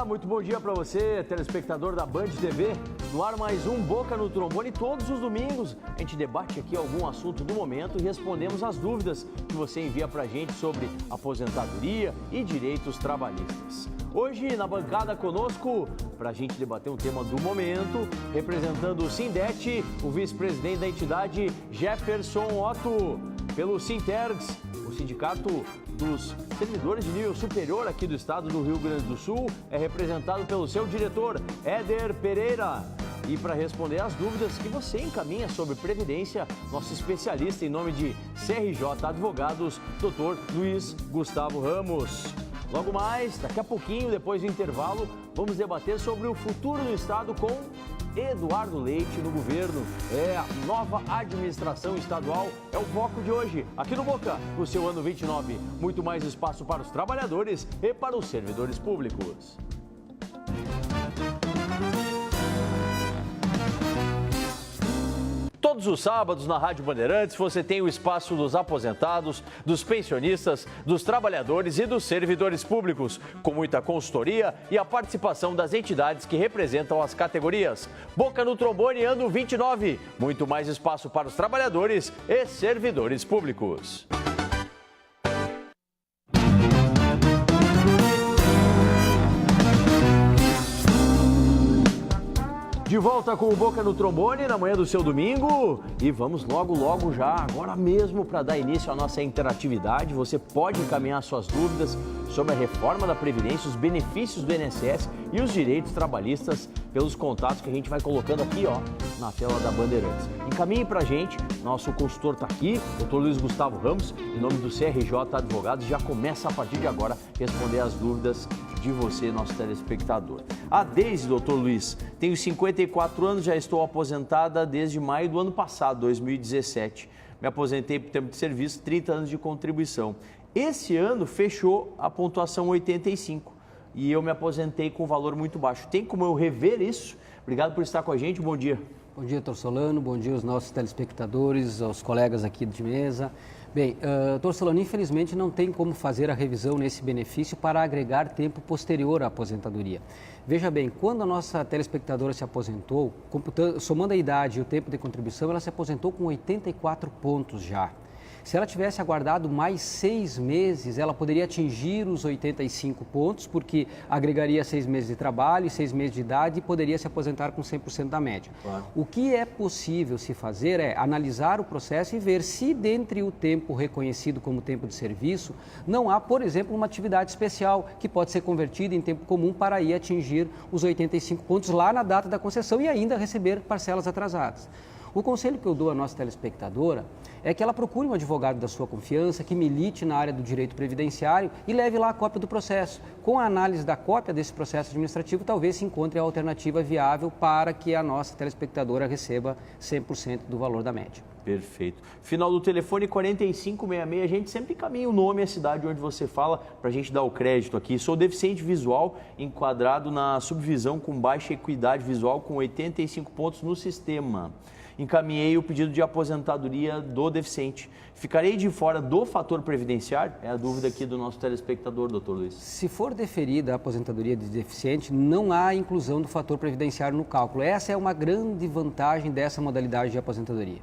Olá, muito bom dia para você, telespectador da Band TV. No ar mais um Boca no Trombone. Todos os domingos a gente debate aqui algum assunto do momento e respondemos as dúvidas que você envia para a gente sobre aposentadoria e direitos trabalhistas. Hoje na bancada conosco, para a gente debater um tema do momento, representando o Sindete, o vice-presidente da entidade Jefferson Otto. Pelo Sintergs, o sindicato dos servidores de nível superior aqui do estado do Rio Grande do Sul, é representado pelo seu diretor, Éder Pereira. E para responder às dúvidas que você encaminha sobre Previdência, nosso especialista em nome de CRJ Advogados, Dr. Luiz Gustavo Ramos. Logo mais, daqui a pouquinho, depois do intervalo, vamos debater sobre o futuro do estado com Eduardo Leite no governo. É a nova administração estadual, é o foco de hoje, aqui no Boca, no seu ano 29. Muito mais espaço para os trabalhadores e para os servidores públicos. Todos os sábados na Rádio Bandeirantes você tem o espaço dos aposentados, dos pensionistas, dos trabalhadores e dos servidores públicos, com muita consultoria e a participação das entidades que representam as categorias. Boca no Trombone ano 29, muito mais espaço para os trabalhadores e servidores públicos. De volta com o Boca no Trombone na manhã do seu domingo e vamos logo já, agora mesmo, para dar início à nossa interatividade. Você pode encaminhar suas dúvidas sobre a reforma da Previdência, os benefícios do INSS e os direitos trabalhistas pelos contatos que a gente vai colocando aqui, ó, na tela da Bandeirantes. Encaminhe para a gente, nosso consultor está aqui, Dr. Luiz Gustavo Ramos, em nome do CRJ Advogados, já começa a partir de agora responder as dúvidas de você, nosso telespectador. A Deise, doutor Luiz, tenho 54 anos, já estou aposentada desde maio do ano passado, 2017. Me aposentei por tempo de serviço, 30 anos de contribuição. Esse ano fechou a pontuação 85 e eu me aposentei com valor muito baixo. Tem como eu rever isso? Obrigado por estar com a gente, bom dia. Bom dia, doutor Solano, bom dia aos nossos telespectadores, aos colegas aqui de mesa. Bem, doutor Solano, infelizmente não tem como fazer a revisão nesse benefício para agregar tempo posterior à aposentadoria. Veja bem, quando a nossa telespectadora se aposentou, somando a idade e o tempo de contribuição, ela se aposentou com 84 pontos já. Se ela tivesse aguardado mais 6 meses, ela poderia atingir os 85 pontos, porque agregaria 6 meses de trabalho e 6 meses de idade e poderia se aposentar com 100% da média. Claro. O que é possível se fazer é analisar o processo e ver se, dentre o tempo reconhecido como tempo de serviço, não há, por exemplo, uma atividade especial que pode ser convertida em tempo comum para aí atingir os 85 pontos lá na data da concessão e ainda receber parcelas atrasadas. O conselho que eu dou à nossa telespectadora é que ela procure um advogado da sua confiança, que milite na área do direito previdenciário e leve lá a cópia do processo. Com a análise da cópia desse processo administrativo, talvez se encontre a alternativa viável para que a nossa telespectadora receba 100% do valor da média. Perfeito. Final do telefone 4566, a gente sempre encaminha o nome e a cidade onde você fala para a gente dar o crédito aqui. Sou deficiente visual, enquadrado na subvisão com baixa equidade visual com 85 pontos no sistema. Encaminhei o pedido de aposentadoria do deficiente. Ficarei de fora do fator previdenciário? É a dúvida aqui do nosso telespectador, doutor Luiz. Se for deferida a aposentadoria de deficiente, não há inclusão do fator previdenciário no cálculo. Essa é uma grande vantagem dessa modalidade de aposentadoria.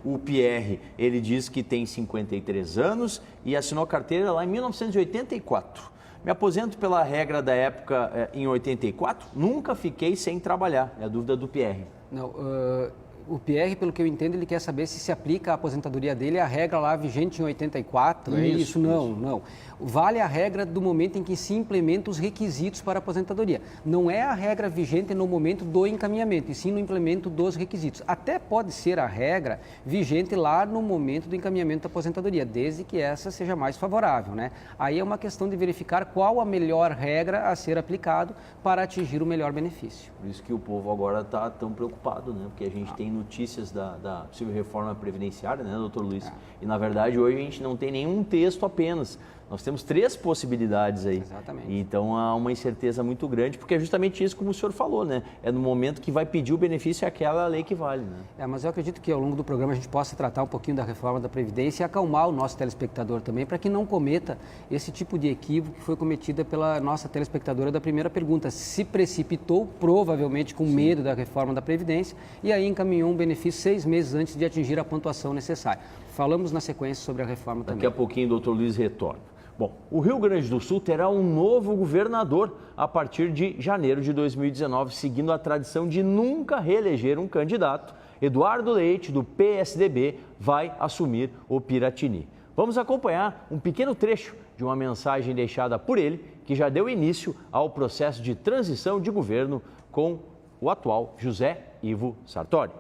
O Pierre, ele diz que tem 53 anos e assinou a carteira lá em 1984. Me aposento pela regra da época em 84? Nunca fiquei sem trabalhar. É a dúvida do Pierre. Não, o Pierre, pelo que eu entendo, ele quer saber se aplica a aposentadoria dele a regra lá vigente em 84, é isso? Não. Vale a regra do momento em que se implementam os requisitos para a aposentadoria. Não é a regra vigente no momento do encaminhamento, e sim no implemento dos requisitos. Até pode ser a regra vigente lá no momento do encaminhamento da aposentadoria, desde que essa seja mais favorável, né? Aí é uma questão de verificar qual a melhor regra a ser aplicado para atingir o melhor benefício. Por isso que o povo agora está tão preocupado, né? Porque a gente tem notícias da possível reforma previdenciária, né, doutor Luiz? E, na verdade, hoje a gente não tem nenhum texto apenas. Nós temos 3 possibilidades aí. Exatamente. Então, há uma incerteza muito grande, porque é justamente isso como o senhor falou, né? É no momento que vai pedir o benefício, é aquela lei que vale, né? Mas eu acredito que ao longo do programa a gente possa tratar um pouquinho da reforma da Previdência e acalmar o nosso telespectador também, para que não cometa esse tipo de equívoco que foi cometida pela nossa telespectadora da primeira pergunta. Se precipitou, provavelmente com medo da reforma da Previdência, e aí encaminhou um benefício 6 meses antes de atingir a pontuação necessária. Falamos na sequência sobre a reforma também. Daqui a pouquinho o doutor Luiz retorna. Bom, o Rio Grande do Sul terá um novo governador a partir de janeiro de 2019, seguindo a tradição de nunca reeleger um candidato. Eduardo Leite, do PSDB, vai assumir o Piratini. Vamos acompanhar um pequeno trecho de uma mensagem deixada por ele, que já deu início ao processo de transição de governo com o atual José Ivo Sartori.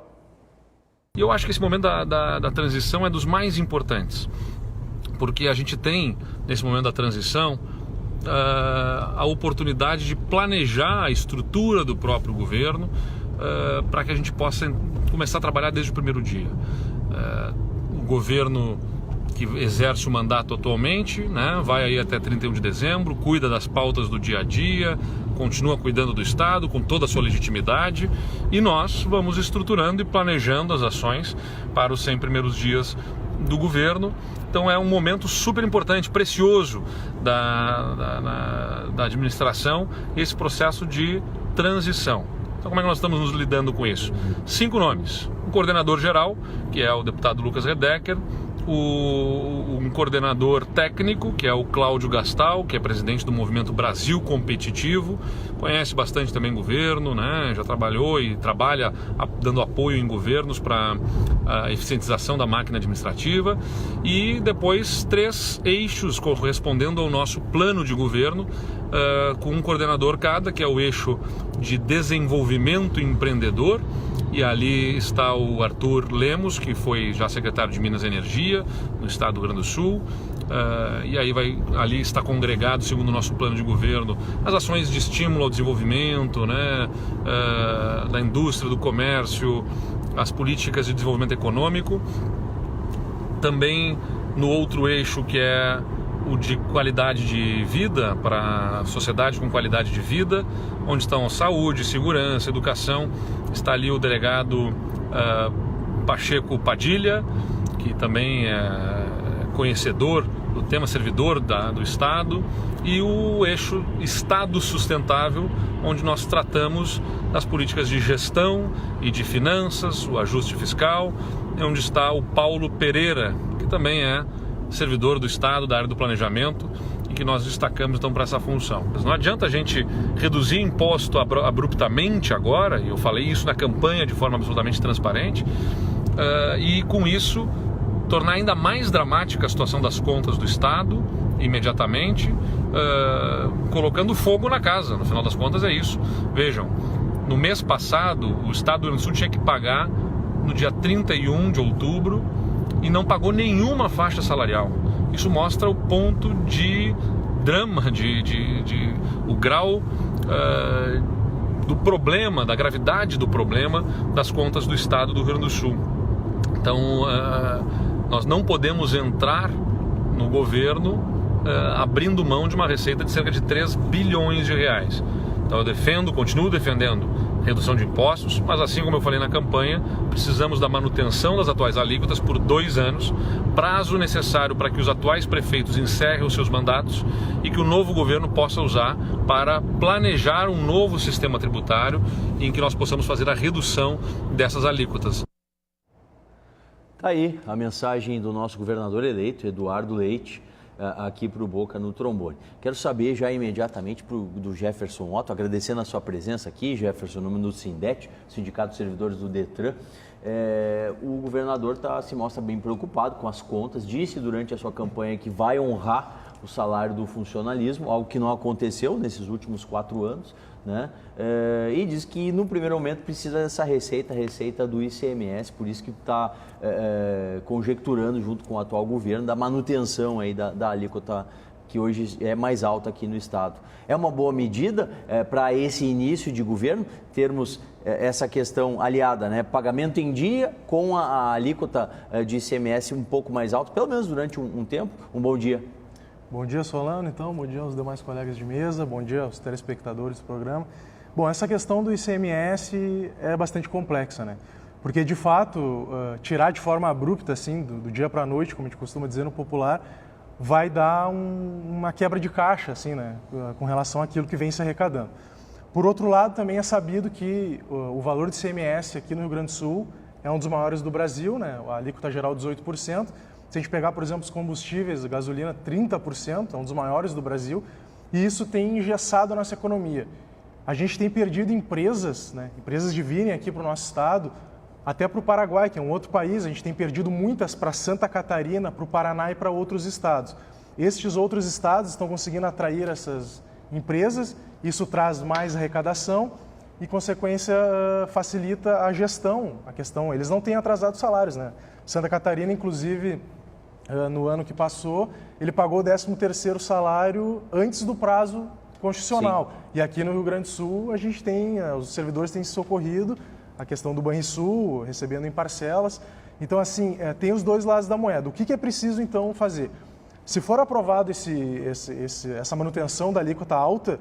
Eu acho que esse momento da transição é dos mais importantes, porque a gente tem, nesse momento da transição, a oportunidade de planejar a estrutura do próprio governo para que a gente possa começar a trabalhar desde o primeiro dia. O governo que exerce o mandato atualmente, né, vai aí até 31 de dezembro, cuida das pautas do dia a dia, continua cuidando do Estado com toda a sua legitimidade, e nós vamos estruturando e planejando as ações para os 100 primeiros dias do governo. Então é um momento super importante, precioso da administração, esse processo de transição. Então como é que nós estamos nos lidando com isso? 5 nomes: um coordenador geral, que é o deputado Lucas Redecker, um coordenador técnico, que é o Cláudio Gastal, que é presidente do Movimento Brasil Competitivo, conhece bastante também governo, né? Já trabalhou e trabalha dando apoio em governos para a eficientização da máquina administrativa, e depois 3 eixos correspondendo ao nosso plano de governo, com um coordenador cada, que é o eixo de desenvolvimento empreendedor, e ali está o Arthur Lemos, que foi já secretário de Minas e Energia no estado do Rio Grande do Sul, e aí ali está congregado, segundo o nosso plano de governo, as ações de estímulo ao desenvolvimento, né, da indústria, do comércio, as políticas de desenvolvimento econômico. Também no outro eixo, que é o de qualidade de vida, para a sociedade com qualidade de vida, onde estão saúde, segurança, educação. Está ali o delegado Pacheco Padilha, que também é conhecedor do tema, servidor do Estado, e o eixo Estado Sustentável, onde nós tratamos das políticas de gestão e de finanças, o ajuste fiscal, onde está o Paulo Pereira, que também é servidor do Estado, da área do planejamento, e que nós destacamos então para essa função. Mas não adianta a gente reduzir imposto abruptamente agora, e eu falei isso na campanha de forma absolutamente transparente, e com isso tornar ainda mais dramática a situação das contas do Estado imediatamente, colocando fogo na casa. No final das contas é isso. Vejam, no mês passado o Estado do Rio Grande do Sul tinha que pagar no dia 31 de outubro e não pagou nenhuma faixa salarial. Isso mostra o ponto de drama, o grau do problema, da gravidade do problema das contas do Estado do Rio Grande do Sul. Então, nós não podemos entrar no governo abrindo mão de uma receita de cerca de 3 bilhões de reais. Então eu continuo defendendo redução de impostos, mas assim como eu falei na campanha, precisamos da manutenção das atuais alíquotas por 2 anos, prazo necessário para que os atuais prefeitos encerrem os seus mandatos e que o novo governo possa usar para planejar um novo sistema tributário em que nós possamos fazer a redução dessas alíquotas. Tá aí a mensagem do nosso governador eleito, Eduardo Leite, aqui para o Boca no Trombone. Quero saber já imediatamente do Jefferson Otto, agradecendo a sua presença aqui, Jefferson, no Minuto Sindete, Sindicato dos Servidores do Detran. O governador se mostra bem preocupado com as contas, disse durante a sua campanha que vai honrar o salário do funcionalismo, algo que não aconteceu nesses últimos 4 anos, né? E diz que no primeiro momento precisa dessa receita do ICMS, por isso que está conjecturando junto com o atual governo da manutenção aí da alíquota que hoje é mais alta aqui no estado. É uma boa medida para esse início de governo, termos essa questão aliada, né? Pagamento em dia com a alíquota de ICMS um pouco mais alta, pelo menos durante um tempo. Um bom dia. Bom dia, Solano, então. Bom dia aos demais colegas de mesa. Bom dia aos telespectadores do programa. Bom, essa questão do ICMS é bastante complexa, né? Porque, de fato, tirar de forma abrupta, assim, do dia para a noite, como a gente costuma dizer no popular, vai dar uma quebra de caixa, assim, né? Com relação àquilo que vem se arrecadando. Por outro lado, também é sabido que o valor de ICMS aqui no Rio Grande do Sul é um dos maiores do Brasil, né? A alíquota geral 18%. Se a gente pegar, por exemplo, os combustíveis, a gasolina, 30%, é um dos maiores do Brasil. E isso tem engessado a nossa economia. A gente tem perdido empresas, né? Empresas de virem aqui para o nosso estado, até para o Paraguai, que é um outro país. A gente tem perdido muitas para Santa Catarina, para o Paraná e para outros estados. Estes outros estados estão conseguindo atrair essas empresas, isso traz mais arrecadação e, consequência, facilita a gestão, a questão. Eles não têm atrasado salários, né? Santa Catarina, inclusive, no ano que passou, ele pagou o 13º salário antes do prazo constitucional. Sim. E aqui no Rio Grande do Sul, a gente tem, os servidores têm se socorrido, a questão do Banrisul, recebendo em parcelas. Então, assim, tem os dois lados da moeda. O que é preciso, então, fazer? Se for aprovado essa manutenção da alíquota alta,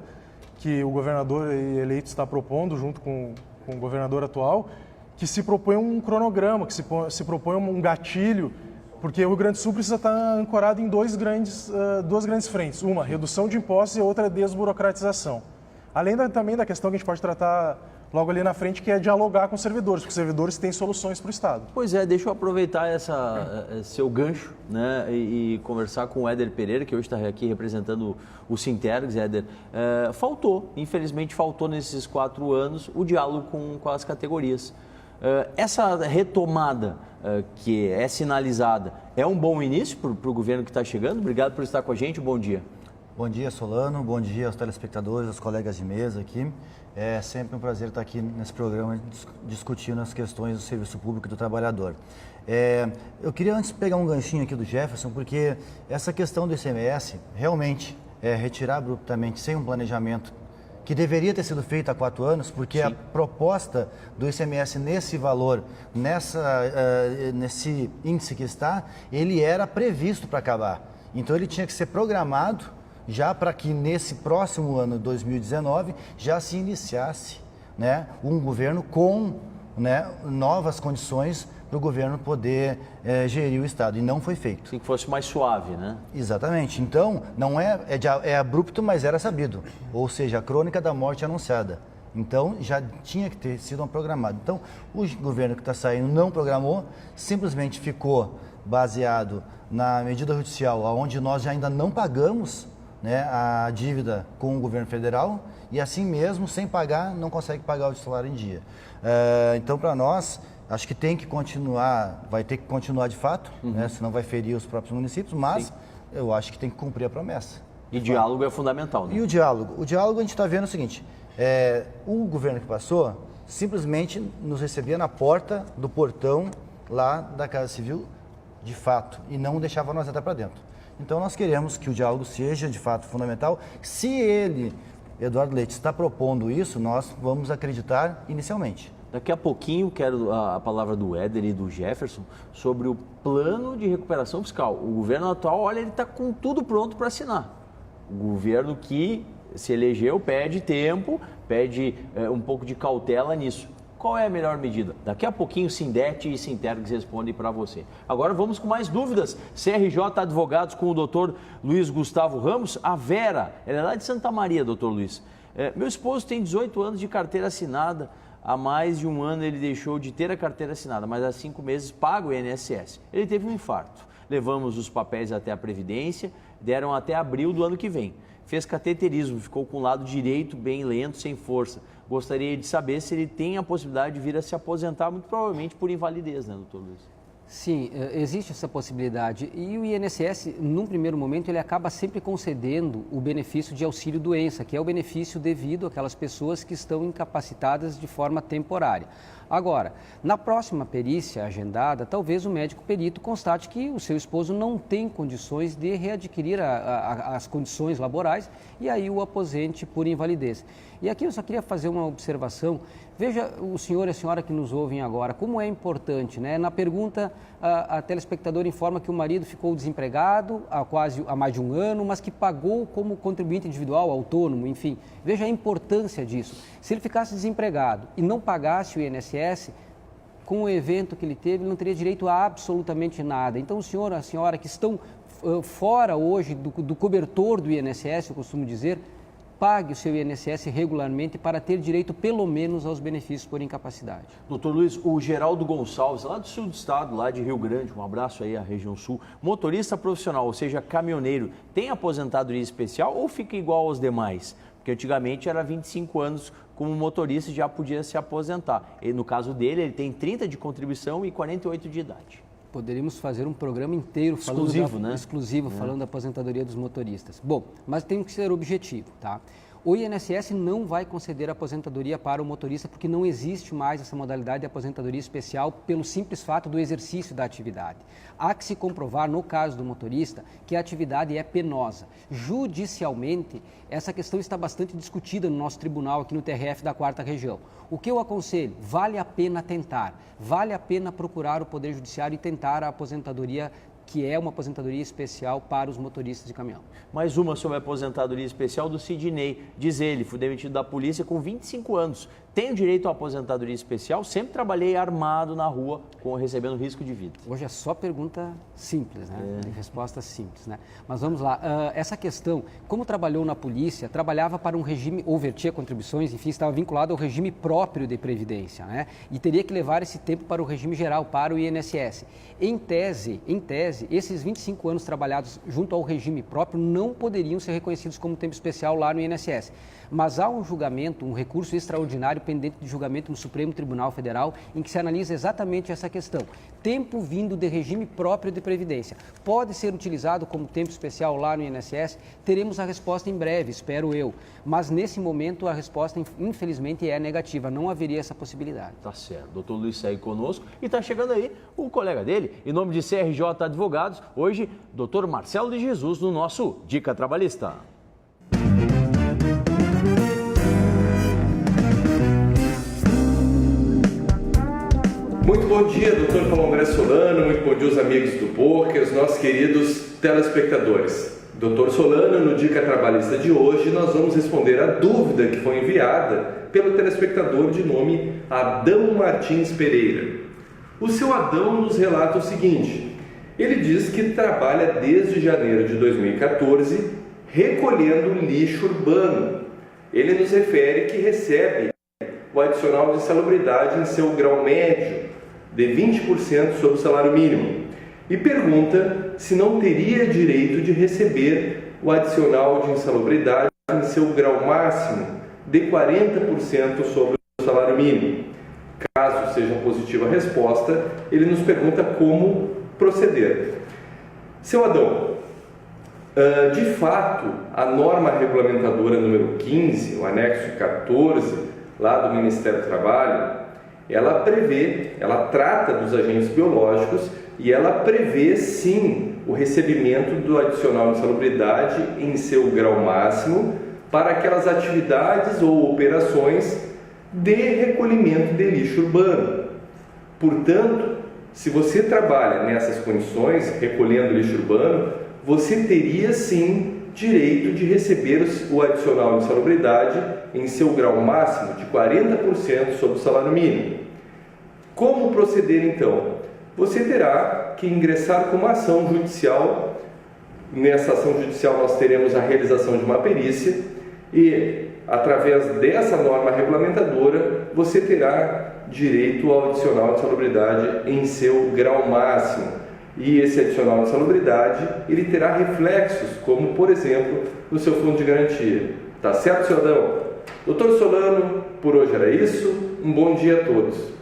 que o governador eleito está propondo, junto com o governador atual, que se propõe um cronograma, que se propõe um gatilho, porque o Rio Grande do Sul precisa estar ancorado em duas grandes frentes. Uma, redução de impostos, e outra, desburocratização. Além também da questão que a gente pode tratar logo ali na frente, que é dialogar com os servidores, porque os servidores têm soluções para o Estado. Pois é, deixa eu aproveitar seu gancho, né, e conversar com o Éder Pereira, que hoje está aqui representando o Sintergs. Éder, infelizmente faltou nesses 4 anos o diálogo com as categorias. Essa retomada que é sinalizada é um bom início para o governo que está chegando? Obrigado por estar com a gente, bom dia. Bom dia, Solano, bom dia aos telespectadores, aos colegas de mesa aqui. É sempre um prazer estar aqui nesse programa discutindo as questões do serviço público e do trabalhador. Eu queria antes pegar um ganchinho aqui do Jefferson, porque essa questão do ICMS realmente é retirar abruptamente, sem um planejamento, que deveria ter sido feito há 4 anos, porque Sim. A proposta do ICMS nesse valor, nesse índice que está, ele era previsto para acabar. Então ele tinha que ser programado já para que nesse próximo ano, 2019, já se iniciasse, né, um governo com, né, novas condições para o governo poder gerir o Estado, e não foi feito. Sim, que fosse mais suave, né? Exatamente. Então, não é abrupto, mas era sabido, ou seja, a crônica da morte anunciada. Então, já tinha que ter sido programado. Então, o governo que está saindo não programou, simplesmente ficou baseado na medida judicial, onde nós ainda não pagamos, né, a dívida com o governo federal, e assim mesmo, sem pagar, não consegue pagar o salário em dia. Então, para nós, acho que tem que continuar, vai ter que continuar de fato, né, senão vai ferir os próprios municípios, mas Sim. Eu acho que tem que cumprir a promessa. E diálogo é fundamental, né? E o diálogo a gente está vendo o seguinte, o governo que passou simplesmente nos recebia na porta do portão lá da Casa Civil, de fato, e não deixava nós entrar para dentro. Então, nós queremos que o diálogo seja, de fato, fundamental. Se ele, Eduardo Leite, está propondo isso, nós vamos acreditar inicialmente. Daqui a pouquinho, quero a palavra do Éder e do Jefferson sobre o plano de recuperação fiscal. O governo atual, olha, ele está com tudo pronto para assinar. O governo que se elegeu pede tempo, pede um pouco de cautela nisso. Qual é a melhor medida? Daqui a pouquinho, Sindete e Sintergs respondem para você. Agora vamos com mais dúvidas. CRJ Advogados com o doutor Luiz Gustavo Ramos. A Vera, ela é lá de Santa Maria, doutor Luiz. Meu esposo tem 18 anos de carteira assinada. Há mais de 1 ano ele deixou de ter a carteira assinada, mas há 5 meses paga o INSS. Ele teve um infarto. Levamos os papéis até a Previdência, deram até abril do ano que vem. Fez cateterismo, ficou com o lado direito bem lento, sem força. Gostaria de saber se ele tem a possibilidade de vir a se aposentar, muito provavelmente por invalidez, né, doutor Luiz? Sim, existe essa possibilidade. E o INSS, num primeiro momento, ele acaba sempre concedendo o benefício de auxílio-doença, que é o benefício devido àquelas pessoas que estão incapacitadas de forma temporária. Agora, na próxima perícia agendada, talvez o médico perito constate que o seu esposo não tem condições de readquirir as condições laborais e aí o aposente por invalidez. E aqui eu só queria fazer uma observação. Veja o senhor e a senhora que nos ouvem agora, como é importante, né? Na pergunta, a telespectadora informa que o marido ficou desempregado há mais de um ano, mas que pagou como contribuinte individual, autônomo, enfim. Veja a importância disso. Se ele ficasse desempregado e não pagasse o INSS, com o evento que ele teve, ele não teria direito a absolutamente nada. Então, o senhor e a senhora que estão fora hoje do cobertor do INSS, eu costumo dizer, pague o seu INSS regularmente para ter direito, pelo menos, aos benefícios por incapacidade. Doutor Luiz, o Geraldo Gonçalves, lá do sul do estado, lá de Rio Grande, um abraço aí à região sul, motorista profissional, ou seja, caminhoneiro, tem aposentadoria especial ou fica igual aos demais? Porque antigamente era 25 anos como motorista e já podia se aposentar. E no caso dele, ele tem 30 de contribuição e 48 de idade. Poderíamos fazer um programa inteiro falando da aposentadoria dos motoristas. Bom, mas tem que ser objetivo, tá? O INSS não vai conceder aposentadoria para o motorista porque não existe mais essa modalidade de aposentadoria especial pelo simples fato do exercício da atividade. Há que se comprovar, no caso do motorista, que a atividade é penosa. Judicialmente, essa questão está bastante discutida no nosso tribunal, aqui no TRF da 4ª Região. O que eu aconselho? Vale a pena tentar, vale a pena procurar o Poder Judiciário e tentar a aposentadoria, que é uma aposentadoria especial para os motoristas de caminhão. Mais uma sobre a aposentadoria especial do Sidney. Diz ele, fui demitido da polícia com 25 anos. Tenho direito à aposentadoria especial? Sempre trabalhei armado na rua, recebendo risco de vida. Hoje é só pergunta simples, né? Resposta simples, né? Mas vamos lá. Essa questão, como trabalhou na polícia, trabalhava para um regime, ou vertia contribuições, enfim, estava vinculado ao regime próprio de previdência, né? E teria que levar esse tempo para o regime geral, para o INSS. Em tese, esses 25 anos trabalhados junto ao regime próprio não poderiam ser reconhecidos como tempo especial lá no INSS. Mas há um julgamento, um recurso extraordinário pendente de julgamento no Supremo Tribunal Federal, em que se analisa exatamente essa questão. Tempo vindo de regime próprio de previdência. Pode ser utilizado como tempo especial lá no INSS? Teremos a resposta em breve, espero eu. Mas nesse momento a resposta, infelizmente, é negativa. Não haveria essa possibilidade. Tá certo. Doutor Luiz segue conosco e está chegando aí o colega dele, em nome de CRJ Advogados, hoje, doutor Marcelo de Jesus, no nosso Dica Trabalhista. Muito bom dia, doutor Paulo André Solano, muito bom dia aos amigos do Poker, os nossos queridos telespectadores. Doutor Solano, no Dica Trabalhista de hoje, nós vamos responder a dúvida que foi enviada pelo telespectador de nome Adão Martins Pereira. O seu Adão nos relata o seguinte: ele diz que trabalha desde janeiro de 2014 recolhendo lixo urbano. Ele nos refere que recebe o adicional de insalubridade em seu grau médio de 20% sobre o salário mínimo e pergunta se não teria direito de receber o adicional de insalubridade em seu grau máximo de 40% sobre o salário mínimo. Caso seja positiva a resposta, ele nos pergunta como proceder. Seu Adão, de fato, a norma regulamentadora número 15, o anexo 14, lá do Ministério do Trabalho, ela trata dos agentes biológicos e ela prevê, sim, o recebimento do adicional de insalubridade em seu grau máximo para aquelas atividades ou operações de recolhimento de lixo urbano. Portanto, se você trabalha nessas condições, recolhendo lixo urbano, você teria, sim, direito de receber o adicional de insalubridade em seu grau máximo de 40% sobre o salário mínimo. Como proceder então? Você terá que ingressar com uma ação judicial. Nessa ação judicial nós teremos a realização de uma perícia e, através dessa norma regulamentadora, você terá direito ao adicional de insalubridade em seu grau máximo. E esse adicional de insalubridade, ele terá reflexos, como, por exemplo, no seu fundo de garantia. Tá certo, seu Adão? Doutor Solano, por hoje era isso. Um bom dia a todos.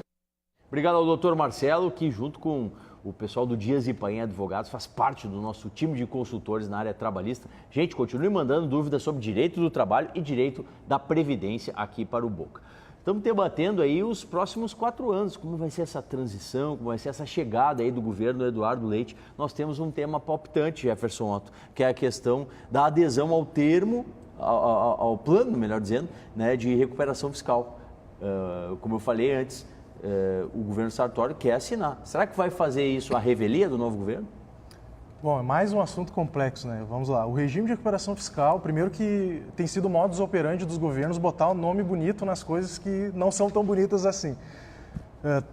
Obrigado ao doutor Marcelo, que junto com o pessoal do Dias e Paim Advogados faz parte do nosso time de consultores na área trabalhista. Gente, continue mandando dúvidas sobre direito do trabalho e direito da previdência aqui para o Boca. Estamos debatendo aí os próximos 4 anos, como vai ser essa transição, como vai ser essa chegada aí do governo Eduardo Leite. Nós temos um tema palpitante, Jefferson Otto, que é a questão da adesão ao termo, ao plano, melhor dizendo, né, de recuperação fiscal. Como eu falei antes, o governo Sartori quer assinar. Será que vai fazer isso a revelia do novo governo? Bom, é mais um assunto complexo, né? Vamos lá. O regime de recuperação fiscal, primeiro que tem sido o modus operandi dos governos botar um nome bonito nas coisas que não são tão bonitas assim.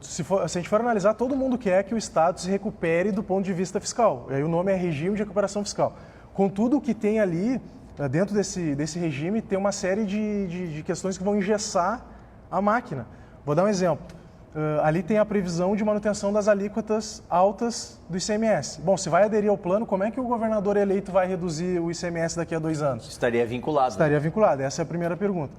Se a gente for analisar, todo mundo quer que o Estado se recupere do ponto de vista fiscal. E aí o nome é regime de recuperação fiscal. Contudo, o que tem ali, dentro desse regime, tem uma série de questões que vão engessar a máquina. Vou dar um exemplo. Ali tem a previsão de manutenção das alíquotas altas do ICMS. Bom, se vai aderir ao plano, como é que o governador eleito vai reduzir o ICMS daqui a 2 anos? Estaria vinculado. Estaria vinculado, essa é a primeira pergunta.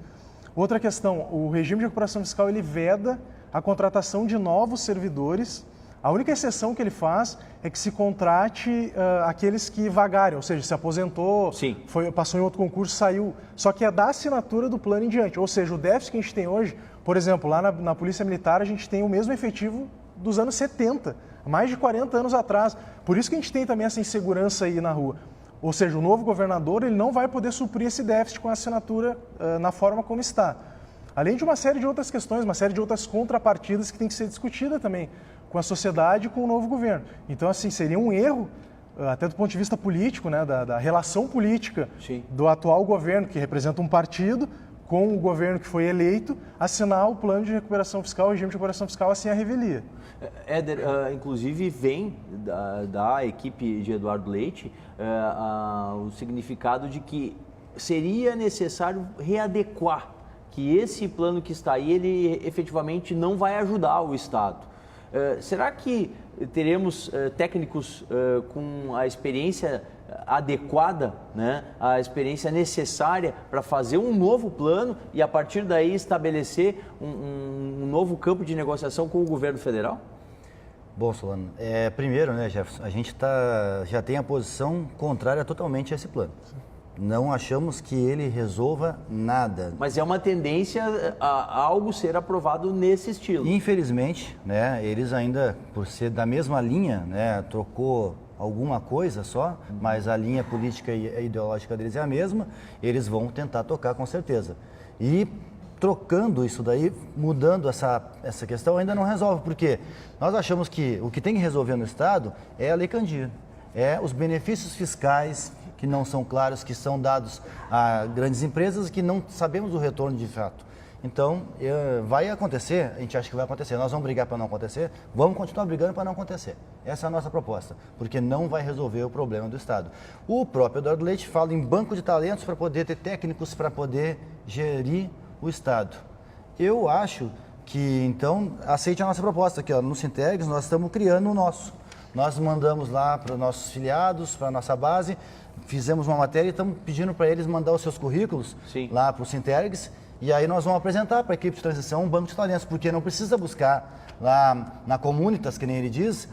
Outra questão, o regime de recuperação fiscal ele veda a contratação de novos servidores. A única exceção que ele faz é que se contrate aqueles que vagarem, ou seja, se aposentou, passou em outro concurso, saiu. Só que é da assinatura do plano em diante. Ou seja, o déficit que a gente tem hoje, por exemplo, lá na Polícia Militar, a gente tem o mesmo efetivo dos anos 70, mais de 40 anos atrás. Por isso que a gente tem também essa insegurança aí na rua. Ou seja, o novo governador ele não vai poder suprir esse déficit com a assinatura na forma como está. Além de uma série de outras questões, uma série de outras contrapartidas que tem que ser discutida também com a sociedade e com o novo governo. Então, assim, seria um erro, até do ponto de vista político, né, da relação política do atual governo, que representa um partido, com o governo que foi eleito, assinar o plano de recuperação fiscal, o regime de recuperação fiscal, assim a revelia. Éder, inclusive vem da equipe de Eduardo Leite o significado de que seria necessário readequar, que esse plano que está aí, ele efetivamente não vai ajudar o Estado. Será que teremos técnicos com a experiência adequada, né, a experiência necessária para fazer um novo plano e a partir daí estabelecer um novo campo de negociação com o governo federal? Bom, Solano, primeiro, né, Jefferson, a gente já tem a posição contrária totalmente a esse plano. Não achamos que ele resolva nada. Mas é uma tendência a algo ser aprovado nesse estilo. Infelizmente, né, eles ainda, por ser da mesma linha, né, trocou alguma coisa só, mas a linha política e ideológica deles é a mesma, eles vão tentar tocar com certeza. E trocando isso daí, mudando essa questão, ainda não resolve, porque nós achamos que o que tem que resolver no Estado é a Lei Candir, é os benefícios fiscais que não são claros, que são dados a grandes empresas que não sabemos o retorno de fato. Então, vai acontecer, a gente acha que vai acontecer, nós vamos brigar para não acontecer, vamos continuar brigando para não acontecer. Essa é a nossa proposta, porque não vai resolver o problema do Estado. O próprio Eduardo Leite fala em banco de talentos para poder ter técnicos para poder gerir o Estado. Eu acho que, então, aceite a nossa proposta aqui, ó, no Sintergs nós estamos criando o nosso. Nós mandamos lá para os nossos filiados, para a nossa base, fizemos uma matéria e estamos pedindo para eles mandar os seus currículos lá para o Sintergs. E aí nós vamos apresentar para a equipe de transição um banco de talentos, porque não precisa buscar lá na Comunitas, que nem ele diz,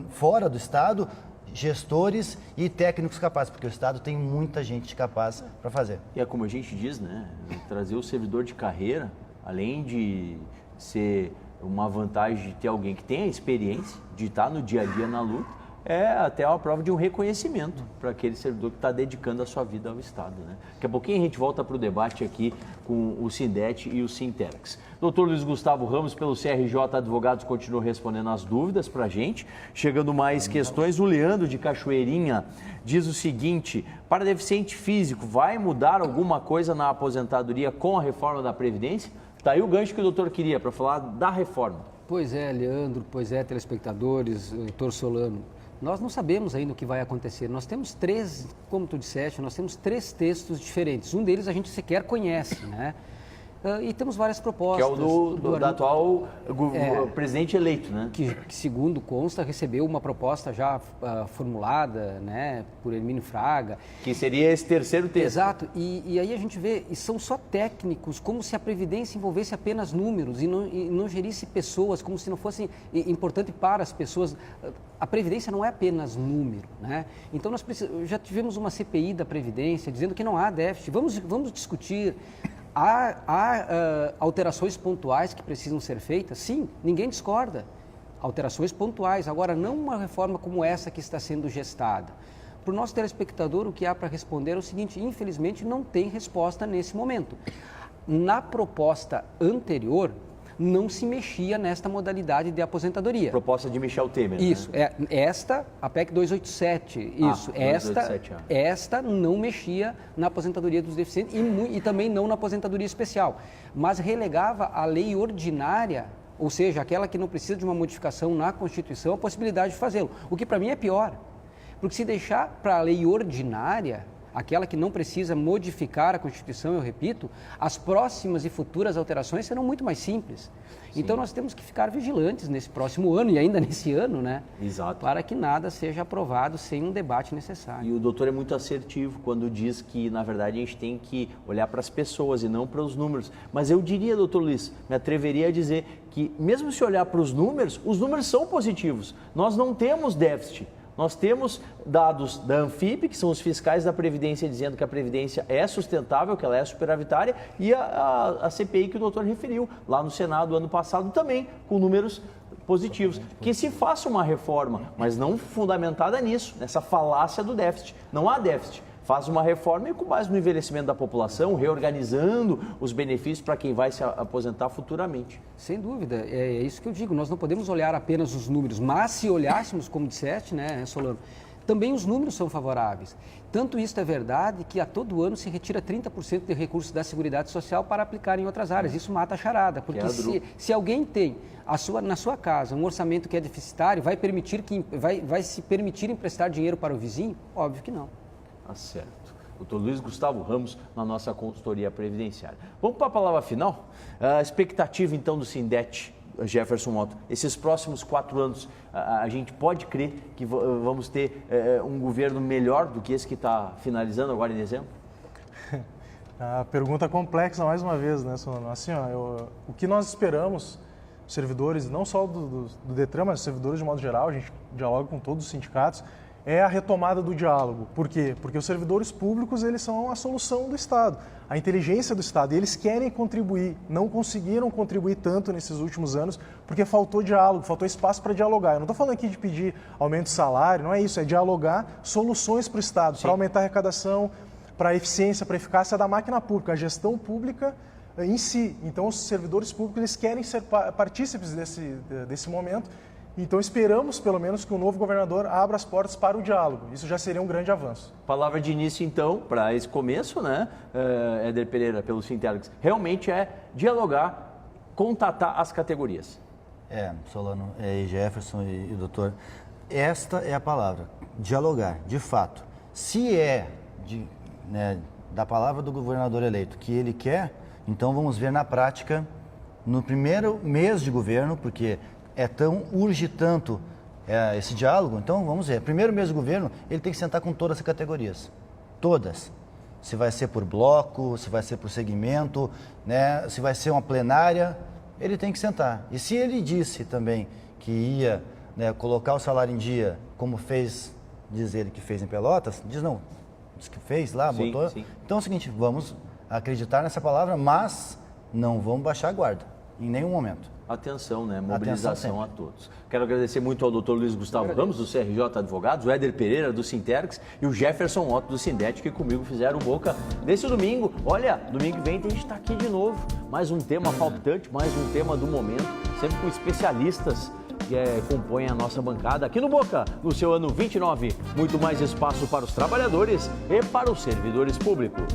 fora do Estado, gestores e técnicos capazes, porque o Estado tem muita gente capaz para fazer. E é como a gente diz, né? Trazer o servidor de carreira, além de ser uma vantagem de ter alguém que tenha experiência, de estar no dia a dia na luta, é até uma prova de um reconhecimento para aquele servidor que está dedicando a sua vida ao Estado, né? Daqui a pouquinho a gente volta para o debate aqui com o Sindet e o Sintergs. Doutor Luiz Gustavo Ramos, pelo CRJ Advogados, continua respondendo as dúvidas para a gente. Chegando mais questões, o Leandro de Cachoeirinha diz o seguinte: para deficiente físico, vai mudar alguma coisa na aposentadoria com a reforma da Previdência? Está aí o gancho que o doutor queria para falar da reforma. Pois é, Leandro, pois é, telespectadores, doutor Solano. Nós não sabemos ainda o que vai acontecer. Nós temos como tu disseste, nós temos 3 textos diferentes. Um deles a gente sequer conhece, né? E temos várias Que propostas. é o do atual presidente eleito, né? Que, segundo consta, recebeu uma proposta já formulada, né, por Hermínio Fraga. Que seria esse terceiro texto. Exato. E aí a gente vê, e são só técnicos, como se a Previdência envolvesse apenas números e não gerisse pessoas, como se não fosse importante para as pessoas. A Previdência não é apenas número, né? Então nós já tivemos uma CPI da Previdência dizendo que não há déficit. Vamos discutir. Há alterações pontuais que precisam ser feitas? Sim, ninguém discorda. Alterações pontuais. Agora, não uma reforma como essa que está sendo gestada. Para o nosso telespectador, o que há para responder é o seguinte: infelizmente não tem resposta nesse momento. Na proposta anterior, não se mexia nesta modalidade de aposentadoria. Proposta de Michel Temer. Isso, né? A PEC 287, isso, 287, esta não mexia na aposentadoria dos deficientes e também não na aposentadoria especial, mas relegava a lei ordinária, ou seja, aquela que não precisa de uma modificação na Constituição, a possibilidade de fazê-lo, o que para mim é pior, porque se deixar para a lei ordinária, aquela que não precisa modificar a Constituição, eu repito, as próximas e futuras alterações serão muito mais simples. Sim. Então nós temos que ficar vigilantes nesse próximo ano e ainda nesse ano, né? Exato. Para que nada seja aprovado sem um debate necessário. E o doutor é muito assertivo quando diz que, na verdade, a gente tem que olhar para as pessoas e não para os números. Mas eu diria, doutor Luiz, me atreveria a dizer que, mesmo se olhar para os números são positivos. Nós não temos déficit. Nós temos dados da Anfip, que são os fiscais da Previdência, dizendo que a Previdência é sustentável, que ela é superavitária, e a CPI que o doutor referiu, lá no Senado, ano passado, também com números positivos. Que se faça uma reforma, mas não fundamentada nisso, nessa falácia do déficit. Não há déficit. Faz uma reforma e com base no envelhecimento da população, reorganizando os benefícios para quem vai se aposentar futuramente. Sem dúvida, é isso que eu digo, nós não podemos olhar apenas os números, mas se olhássemos, como disseste, né, Solano, também os números são favoráveis. Tanto isso é verdade que a todo ano se retira 30% de recursos da Seguridade Social para aplicar em outras áreas. Isso mata a charada, porque se alguém tem na sua casa um orçamento que é deficitário, vai se permitir emprestar dinheiro para o vizinho? Óbvio que não. Tá certo. Doutor Luiz Gustavo Ramos, na nossa consultoria previdenciária. Vamos para a palavra final? A expectativa, então, do Sindete, Jefferson Otto, esses próximos 4 anos, a gente pode crer que vamos ter um governo melhor do que esse que está finalizando agora em dezembro? A pergunta complexa, mais uma vez, né, Solano? Assim, o que nós esperamos, servidores, não só do Detran, mas servidores de modo geral, a gente dialoga com todos os sindicatos, é a retomada do diálogo. Por quê? Porque os servidores públicos, eles são a solução do Estado, a inteligência do Estado, e eles querem contribuir, não conseguiram contribuir tanto nesses últimos anos, porque faltou diálogo, faltou espaço para dialogar. Eu não estou falando aqui de pedir aumento de salário, não é isso, é dialogar soluções para o Estado, para aumentar a arrecadação, para a eficiência, para a eficácia da máquina pública, a gestão pública em si. Então, os servidores públicos, eles querem ser partícipes desse momento. Então, esperamos, pelo menos, que o novo governador abra as portas para o diálogo. Isso já seria um grande avanço. Palavra de início, então, para esse começo, né, Éder Pereira, pelo Sintergs, realmente é dialogar, contatar as categorias. Solano, Jefferson e doutor, esta é a palavra, dialogar, de fato. Se da palavra do governador eleito que ele quer, então vamos ver na prática, no primeiro mês de governo, porque urge tanto esse diálogo, então vamos ver. Primeiro mês do governo, ele tem que sentar com todas as categorias. Todas. Se vai ser por bloco, se vai ser por segmento, né? Se vai ser uma plenária, ele tem que sentar. E se ele disse também que ia colocar o salário em dia, como diz ele que fez em Pelotas, diz que fez lá, sim, botou. Sim. Então é o seguinte, vamos acreditar nessa palavra, mas não vamos baixar a guarda, em nenhum momento. Atenção, né? Mobilização a todos. Quero agradecer muito ao doutor Luiz Gustavo Ramos, do CRJ Advogados, o Éder Pereira, do Sintergs, e o Jefferson Otto, do Sindete, que comigo fizeram boca nesse domingo. Olha, domingo que vem a gente está aqui de novo. Mais um tema palpitante, mais um tema do momento, sempre com especialistas que compõem a nossa bancada aqui no Boca, no seu ano 29. Muito mais espaço para os trabalhadores e para os servidores públicos.